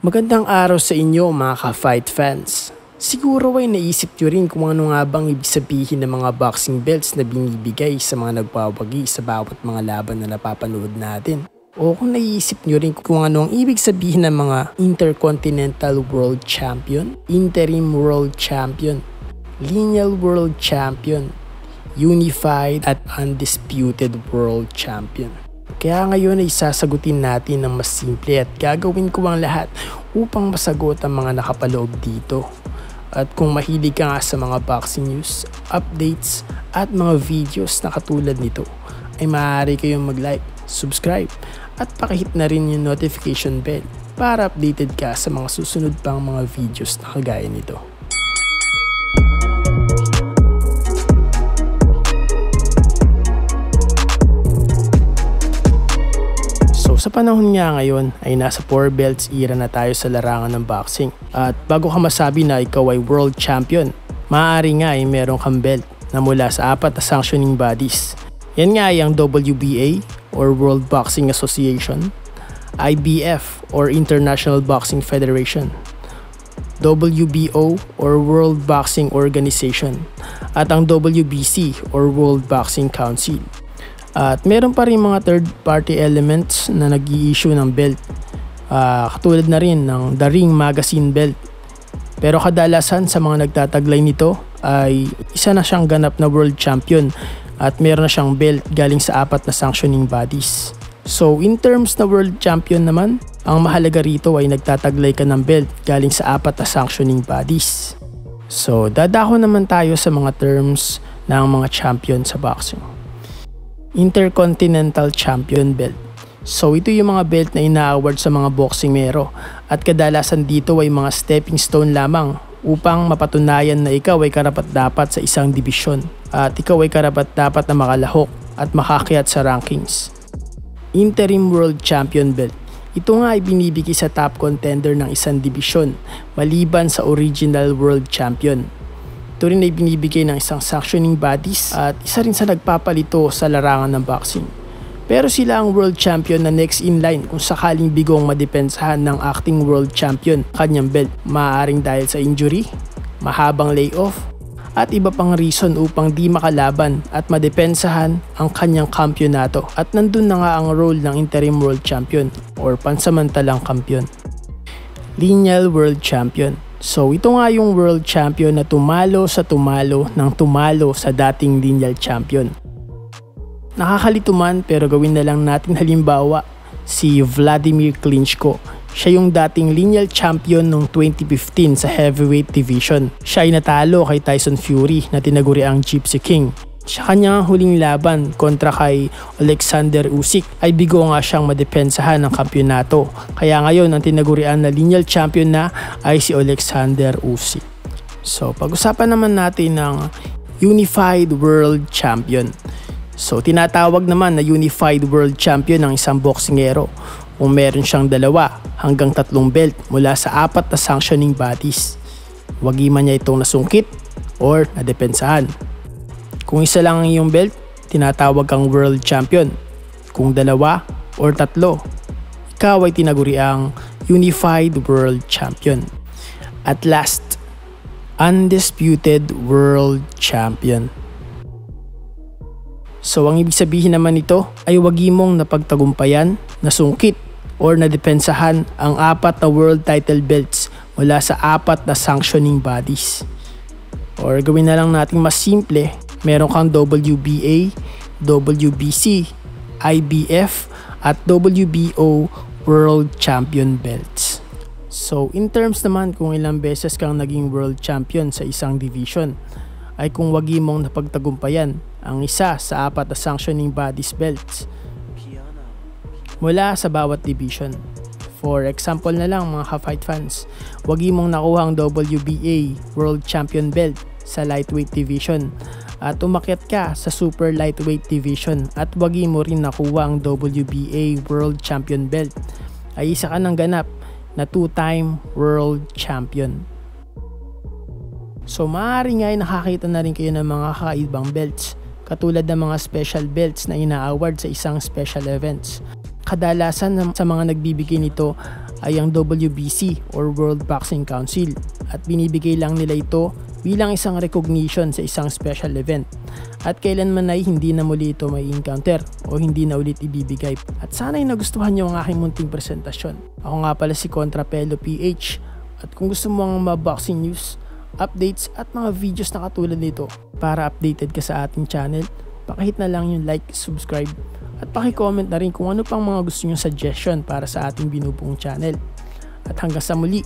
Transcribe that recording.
Magandang araw sa inyo mga ka-fight fans. Siguro ay naisip nyo rin kung ano nga bang ibig sabihin ng mga boxing belts na binibigay sa mga nagwawagi sa bawat mga laban na napapanood natin. O kung naisip nyo rin kung ano ang ibig sabihin ng mga Intercontinental World Champion, Interim World Champion, Lineal World Champion, Unified at Undisputed World Champion. Kaya ngayon ay sasagutin natin ng mas simple at gagawin ko ang lahat upang masagot ang mga nakapaloob dito. At kung mahilig ka nga sa mga boxing news, updates at mga videos na katulad nito, ay maaari kayong mag-like, subscribe at pakihit na rin yung notification bell para updated ka sa mga susunod pang mga videos na kagaya nito. Sa panahon nga ngayon ay nasa 4 belts era na tayo sa larangan ng boxing. At bago ka masabi na ikaw ay world champion, maaari nga ay meron kang belt na mula sa 4 na sanctioning bodies. Yan nga ay ang WBA or World Boxing Association, IBF or International Boxing Federation, WBO or World Boxing Organization, at ang WBC or World Boxing Council. At meron pa rin mga third-party elements na nag-i-issue ng belt. Katulad na rin ng The Ring Magazine belt. Pero kadalasan sa mga nagtataglay nito ay isa na siyang ganap na world champion at meron na siyang belt galing sa 4 na sanctioning bodies. So in terms na world champion naman, ang mahalaga rito ay nagtataglay ka ng belt galing sa 4 na sanctioning bodies. So dadako naman tayo sa mga terms ng mga champion sa boxing. Intercontinental Champion Belt. So ito yung mga belt na ina-award sa mga boxingero at kadalasan dito ay mga stepping stone lamang upang mapatunayan na ikaw ay karapat-dapat sa isang dibisyon at ikaw ay karapat-dapat na makalahok at makakyat sa rankings. Interim World Champion Belt. Ito nga ay binibigay sa top contender ng isang dibisyon maliban sa original World Champion. Ito rin ay binibigay ng isang sanctioning bodies at isa rin sa nagpapalito sa larangan ng boxing. Pero sila ang world champion na next in line kung sakaling bigong madepensahan ng acting world champion kanyang belt. Maaaring dahil sa injury, mahabang layoff, at iba pang reason upang di makalaban at madepensahan ang kanyang kampyonato. At nandun na nga ang role ng interim world champion or pansamantalang kampiyon. Lineal World Champion. So ito nga yung world champion na tumalo sa dating lineal champion. Nakakalito man pero gawin na lang natin halimbawa si Vladimir Klitschko. Siya yung dating lineal champion noong 2015 sa heavyweight division. Siya ay natalo kay Tyson Fury na tinaguri ang Gypsy King. Sa kanyang huling laban kontra kay Alexander Usyk ay bigo nga siyang madepensahan ng kampyonato. Kaya ngayon ang tinagurian na lineal champion na ay si Alexander Usyk. So pag-usapan naman natin ng Unified World Champion. So tinatawag naman na Unified World Champion ng isang boksingero kung meron siyang 2 hanggang 3 belt mula sa 4 na sanctioning bodies. Wagi man niya itong nasungkit or nadepensahan. Kung isa lang ang iyong belt, tinatawag kang world champion. Kung 2 or 3, ikaw ay tinaguri ang Unified World Champion. At last, Undisputed World Champion. So ang ibig sabihin naman nito ay wagi mong napagtagumpayan, nasungkit or nadepensahan ang 4 na world title belts mula sa 4 na sanctioning bodies. Or gawin na lang natin mas simple, meron kang WBA, WBC, IBF at WBO World Champion belts. So in terms naman kung ilang beses kang naging world champion sa isang division, ay kung wagi mong napagtagumpayan ang isa sa 4 na sanctioning bodies belts mula sa bawat division. For example na lang mga ka-fight fans, wagi mong nakuha ang WBA World Champion belt sa lightweight division at umakyat ka sa super lightweight division at wagi mo rin nakuha ang WBA World Champion belt, ay isa ka ng ganap na 2-time world champion. So maaari nga ay nakakita na rin kayo ng mga kakaibang belts katulad ng mga special belts na ina-award sa isang special events. Kadalasan sa mga nagbibigay nito ay ang WBC or World Boxing Council at binibigay lang nila ito bilang isang recognition sa isang special event at kailanman ay hindi na muli ito may encounter o hindi na ulit ibibigay. At sana'y nagustuhan nyo ang aking munting presentasyon. Ako nga pala si Contrapelo PH at kung gusto mo ang mga boxing news, updates at mga videos na katulad nito para updated ka sa ating channel, pakihit na lang yung like, subscribe at paki-comment na rin kung ano pang mga gusto nyo suggestion para sa ating binubuong channel. At hanggang sa muli,